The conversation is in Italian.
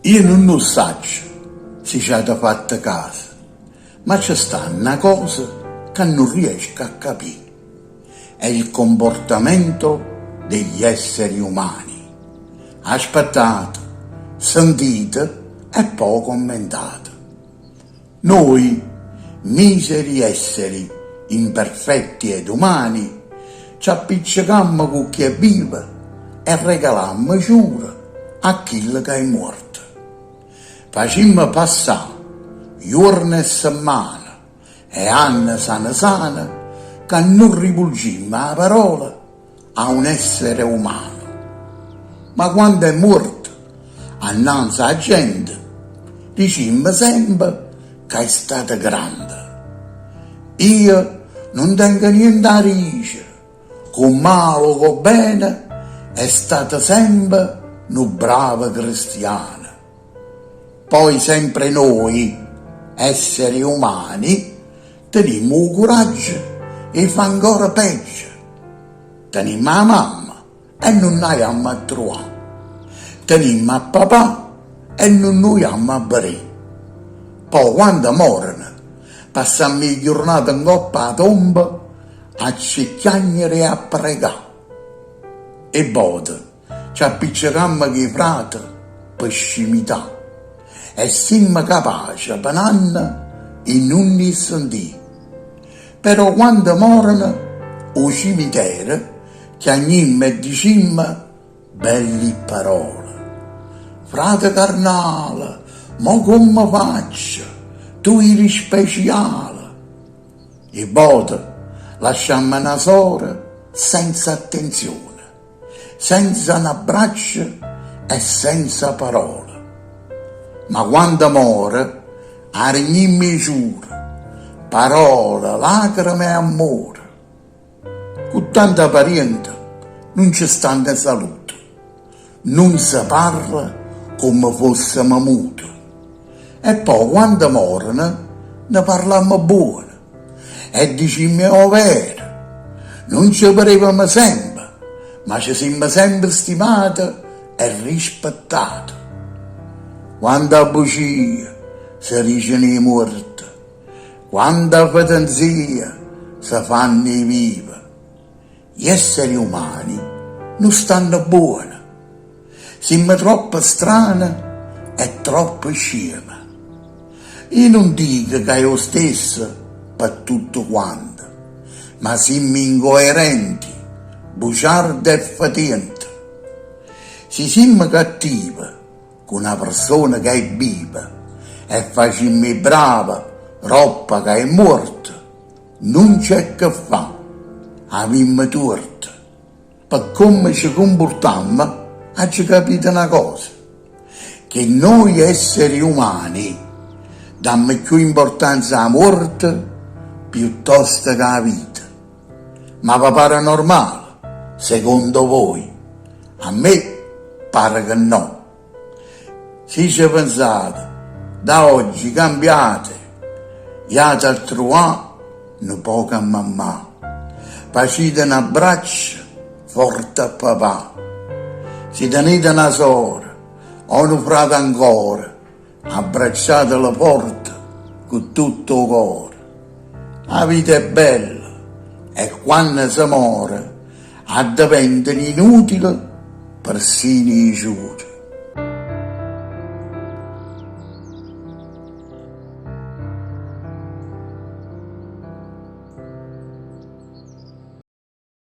Io non lo so se ci avete fatto caso, ma c'è sta una cosa che non riesco a capire. È il comportamento degli esseri umani. Aspettate, sentite e poi commentate. Noi, miseri esseri imperfetti ed umani, ci appiccicammo con chi è vivo e regalammo giura a chi che è morto. Facimmo passare giorni e settimane e anni sana che non ripulgimmo la parola a un essere umano. Ma quando è morto, annanzi alla gente, dicimmo sempre che è stato grande. Io non tengo niente da dire, con male o con bene, è stato sempre un bravo cristiano. Poi sempre noi, esseri umani, teniamo il coraggio e fa ancora peggio. Teniamo la mamma e non la andiamo a trovare. Teniamo il papà e non noi andiamo a bere. Poi quando morono, passiamo le giornate in coppa a tomba a cicchiagnere e a pregare. E poi ci appiccicammo con i frati per scimità. E siamo capaci per anni in non li sentire. Però quando morono, o cimitero, chiagnimmo e dicimmo belle parole. Frate carnale, ma come faccio? Tu eri speciale. E poi lasciammo una sora senza attenzione, senza un abbraccio e senza parole. Ma quando muore, arignimmi giura, parole, lacrime e amore. Con tanta parente non ci sta in salute, non si parla come fossimo muti. E poi quando muoiono ne parliamo buono e diciamo oh vero, non ci parevamo sempre, ma ci siamo sempre stimati e rispettati. Quando a bugia si dicono i morti, quando a fantasia si fanno i vivi, gli esseri umani non stanno buoni, siamo troppo strani e troppo scemi. Io non dico che è lo stesso per tutto quanto, ma siamo incoerenti, bugiardi e fatienti. Se siamo cattivi con una persona che è viva e facciamo brava troppa che è morta, non c'è che fa, abbiamo torto. Per come ci comportiamo, ci capito una cosa, che noi esseri umani diamo più importanza alla morte piuttosto che alla vita. Ma vi pare normale, secondo voi? A me pare che no. Se ci pensate, da oggi cambiate, iate a trovare un po' a mamma, facete un abbraccio forte a papà, se tenete una sora o un frate ancora, abbracciate la porta con tutto il cuore. La vita è bella e quando si muore, diventano inutili persino i giuri.